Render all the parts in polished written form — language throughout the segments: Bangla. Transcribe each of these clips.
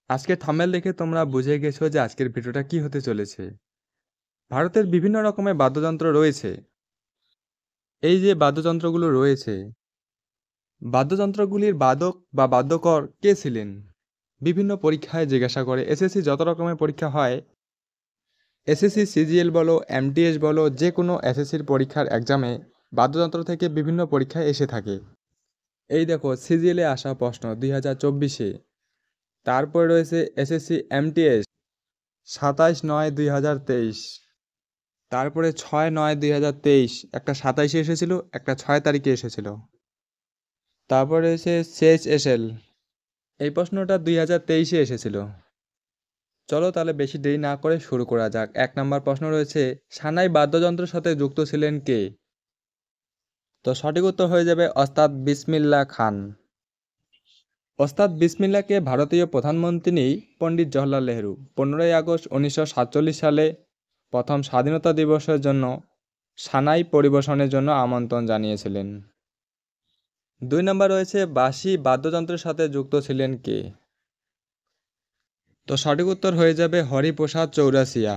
আজকের থাম্বনেল দেখে তোমরা বুঝে গেছো যে আজকের ভিডিওটা কি হতে চলেছে। ভারতের বিভিন্ন রকমের বাদ্যযন্ত্র রয়েছে। এই যে বাদ্যযন্ত্রগুলো রয়েছে, বাদ্যযন্ত্রগুলির বাদক বা বাদ্যকর কে ছিলেন? বিভিন্ন পরীক্ষায় জিজ্ঞাসা করে। এসএসসি যত রকমের পরীক্ষা হয়, এসএসসি সিজিএল বলো, এমটিএস বলো, যে কোনো এসএসসির পরীক্ষার এক্সামে বাদ্যযন্ত্র থেকে বিভিন্ন পরীক্ষায় এসে থাকে। এই দেখো সিজিএলে আসা প্রশ্ন 2024-এ। তারপর রয়েছে এসএসসি এমটিএস 27/9/2023। তারপরে 6/9/2023 একটা 27-এ এসেছিল, একটা 6 তারিখে এসেছিল। তারপরে রয়েছে সিএইচএসএল, এই প্রশ্নটা 2023-এ এসেছিল। চলো তাহলে বেশি দেরি না করে শুরু করা যাক। 1 নম্বর প্রশ্ন রয়েছে, সানাই বাদ্যযন্ত্রের সাথে যুক্ত ছিলেন কে? তো সঠিক উত্তর হয়ে যাবে ওস্তাদ বিসমিল্লাহ খান। ওস্তাদ বিসমিল্লাহকে ভারতীয় প্রধানমন্ত্রী পণ্ডিত জওহরলাল নেহরু 15ই আগস্ট 1947 সালে প্রথম স্বাধীনতা দিবসের জন্য সানাই পরিবেশনের জন্য আমন্ত্রণ জানিয়েছিলেন। 2 নম্বর রয়েছে, বাঁশি বাদ্যযন্ত্রের সাথে যুক্ত ছিলেন কে? তো সঠিক উত্তর হয়ে যাবে হরিপ্রসাদ চৌরাসিয়া।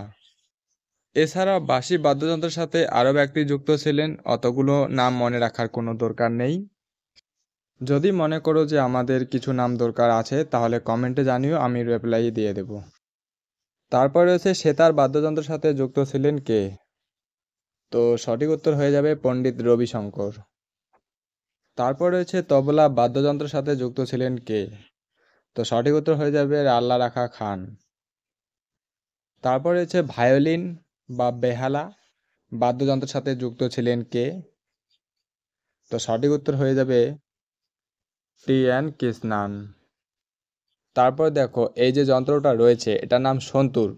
এছাড়া বাঁশি বাদ্যযন্ত্রের সাথে আরও ব্যক্তি যুক্ত ছিলেন, অতগুলো নাম মনে রাখার কোনো দরকার নেই। যদি মনে করো যে আমাদের কিছু নাম দরকার আছে তাহলে কমেন্টে জানিও, আমি রিপ্লাই দিয়ে দেব। তারপর রয়েছে সেতার বাদ্যযন্ত্রের সাথে যুক্ত ছিলেন কে? তো সঠিক উত্তর হয়ে যাবে পণ্ডিত রবিশঙ্কর। তারপর রয়েছে তবলা বাদ্যযন্ত্রের সাথে যুক্ত ছিলেন কে? তো সঠিক উত্তর হয়ে যাবে আল্লাহ রাখা খান। তারপর রয়েছে ভায়োলিন বা বেহালা বাদ্যযন্ত্রের সাথে যুক্ত ছিলেন কে? তো সঠিক উত্তর হয়ে যাবে টি.এন. কৃষ্ণান। তারপর দেখো এই যে যন্ত্রটা রয়েছে এটার নাম সন্তুর।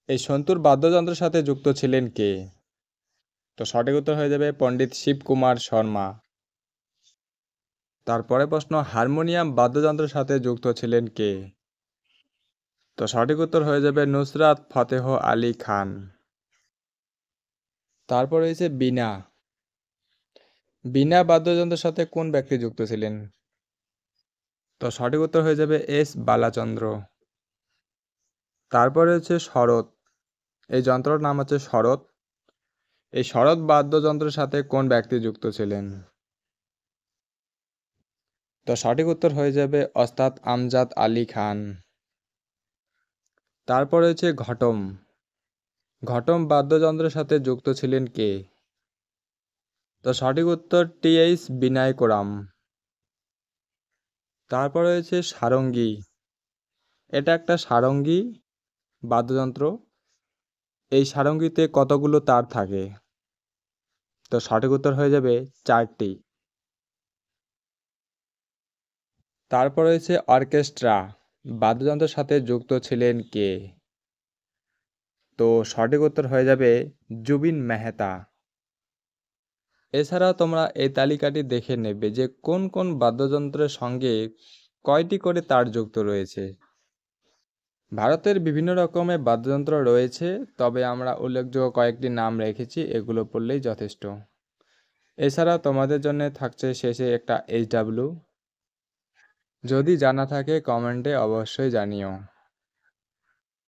এই সন্তুর বাদ্যযন্ত্রের সাথে যুক্ত ছিলেন কে? তো সঠিক উত্তর হয়ে যাবে পণ্ডিত শিবকুমার শর্মা। তারপরে প্রশ্ন, হারমোনিয়াম বাদ্যযন্ত্রের সাথে যুক্ত ছিলেন কে? তো সঠিক উত্তর হয়ে যাবে নুসরাত ফতেহ আলী খান। তারপর রয়েছে বীণা। বীণা বাদ্যযন্ত্রের সাথে কোন ব্যক্তি যুক্ত ছিলেন? তো সঠিক উত্তর হয়ে যাবে এস বালাচন্দ্র। তারপর রয়েছে শরৎ। এই যন্ত্রের নাম হচ্ছে শরৎ। এই শরৎ বাদ্যযন্ত্রের সাথে কোন ব্যক্তি যুক্ত ছিলেন? তো সঠিক উত্তর হয়ে যাবে ওস্তাদ আমজাদ আলী খান। তারপর রয়েছে ঘটম। ঘটম বাদ্যযন্ত্রের সাথে যুক্ত ছিলেন কে? তো সঠিক উত্তর টি.এইচ. বিনায়করাম। তারপর রয়েছে সারঙ্গী। এটা একটা সারঙ্গী বাদ্যযন্ত্র। এই সারঙ্গীতে কতগুলো তার থাকে? তো সঠিক উত্তর হয়ে যাবে 4টি। তারপর রয়েছে অর্কেস্ট্রা বাদ্যযন্ত্রের সাথে যুক্ত ছিলেন কে? তো সঠিক উত্তর হয়ে যাবে জুবিন মেহতা। এছাড়াও তোমরা এই তালিকাটি দেখে নেবে যে কোন কোন বাদ্যযন্ত্রের সঙ্গে কয়টি করে তার যুক্ত রয়েছে। ভারতের বিভিন্ন রকমের বাদ্যযন্ত্র রয়েছে, তবে আমরা উল্লেখযোগ্য কয়েকটি নাম রেখেছি, এগুলো পড়লেই যথেষ্ট। এছাড়া তোমাদের জন্য থাকছে শেষে একটা HW। যদি জানা থাকে কমেন্টে অবশ্যই জানিও।